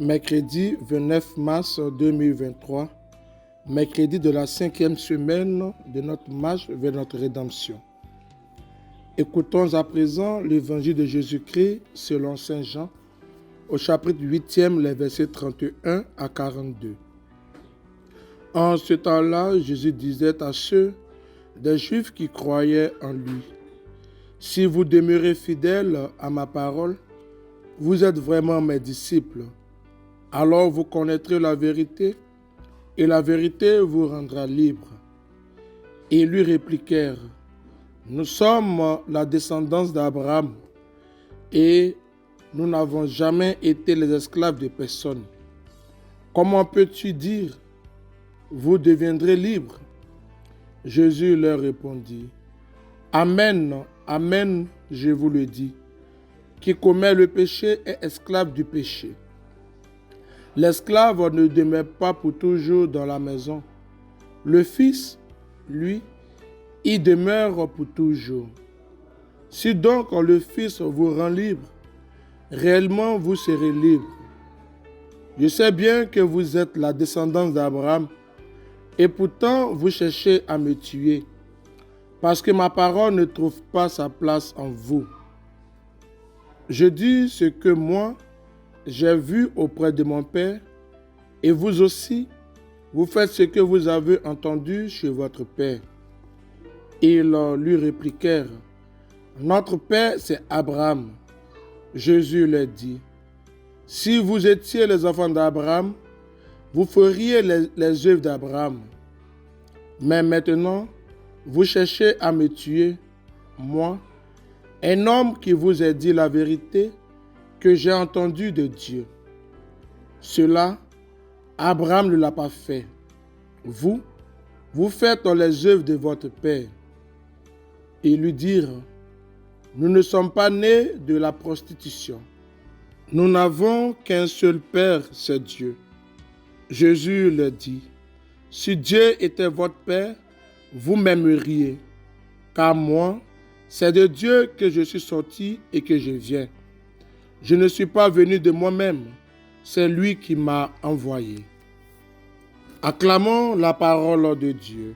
Mercredi 29 mars 2023, mercredi de la 5e semaine de notre marche vers notre rédemption. Écoutons à présent l'évangile de Jésus-Christ selon Saint Jean, au chapitre 8e, les versets 31 à 42. En ce temps-là, Jésus disait à ceux des Juifs qui croyaient en lui: « Si vous demeurez fidèles à ma parole, vous êtes vraiment mes disciples. Alors vous connaîtrez la vérité, et la vérité vous rendra libre. » Ils lui répliquèrent: « Nous sommes la descendance d'Abraham, et nous n'avons jamais été les esclaves de personne. Comment peux-tu dire, vous deviendrez libres ?» Jésus leur répondit: « Amen, amen, je vous le dis, qui commet le péché est esclave du péché. L'esclave ne demeure pas pour toujours dans la maison. Le Fils, lui, y demeure pour toujours. Si donc le Fils vous rend libre, réellement vous serez libre. Je sais bien que vous êtes la descendance d'Abraham, et pourtant vous cherchez à me tuer, parce que ma parole ne trouve pas sa place en vous. Je dis ce que moi, j'ai vu auprès de mon Père, et vous aussi, vous faites ce que vous avez entendu chez votre Père. » Ils lui répliquèrent: « Notre Père, c'est Abraham. » Jésus leur dit: « Si vous étiez les enfants d'Abraham, vous feriez les œuvres d'Abraham. Mais maintenant, vous cherchez à me tuer, moi, un homme qui vous a dit la vérité que j'ai entendue de Dieu. Cela, Abraham ne l'a pas fait. Vous faites les œuvres de votre père. » Ils lui dirent: « Nous ne sommes pas nés de la prostitution. Nous n'avons qu'un seul Père, c'est Dieu. » Jésus leur dit: « Si Dieu était votre Père, vous m'aimeriez, car moi, c'est de Dieu que je suis sorti et que je viens. Je ne suis pas venu de moi-même, c'est lui qui m'a envoyé. » Acclamons la parole de Dieu.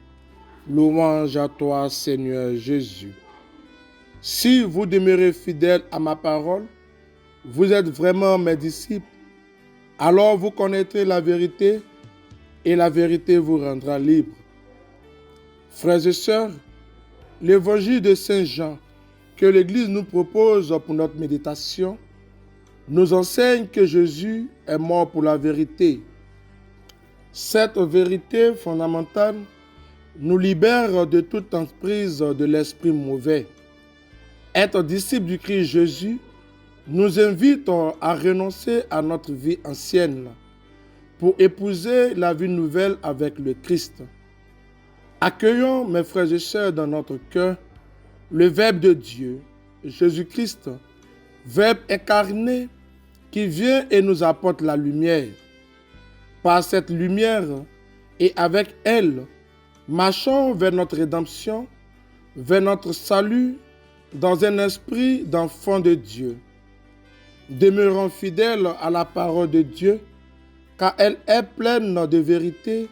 Louange à toi, Seigneur Jésus. Si vous demeurez fidèles à ma parole, vous êtes vraiment mes disciples. Alors vous connaîtrez la vérité, et la vérité vous rendra libre. Frères et sœurs, l'évangile de Saint Jean que l'Église nous propose pour notre méditation nous enseigne que Jésus est mort pour la vérité. Cette vérité fondamentale nous libère de toute emprise de l'esprit mauvais. Être disciple du Christ Jésus nous invite à renoncer à notre vie ancienne pour épouser la vie nouvelle avec le Christ. Accueillons, mes frères et sœurs, dans notre cœur le Verbe de Dieu, Jésus-Christ, Verbe incarné qui vient et nous apporte la lumière. Par cette lumière et avec elle, marchons vers notre rédemption, vers notre salut, dans un esprit d'enfant de Dieu. Demeurons fidèles à la parole de Dieu, car elle est pleine de vérité,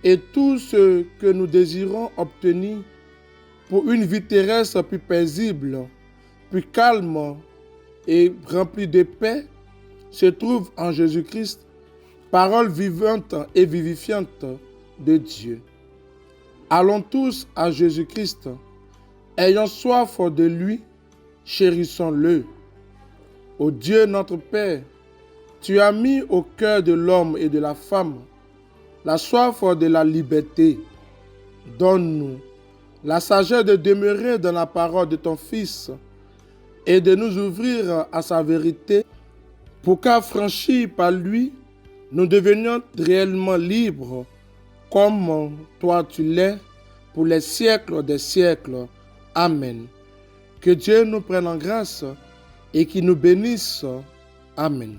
et tout ce que nous désirons obtenir pour une vie terrestre plus paisible, plus calme et remplie de paix se trouve en Jésus-Christ, parole vivante et vivifiante de Dieu. Allons tous à Jésus-Christ, ayons soif de lui, chérissons-le. Ô Dieu notre Père, tu as mis au cœur de l'homme et de la femme la soif de la liberté. Donne-nous la sagesse de demeurer dans la parole de ton Fils et de nous ouvrir à sa vérité pour qu'affranchis par lui, nous devenions réellement libres comme toi tu l'es pour les siècles des siècles. Amen. Que Dieu nous prenne en grâce et qu'il nous bénisse. Amen.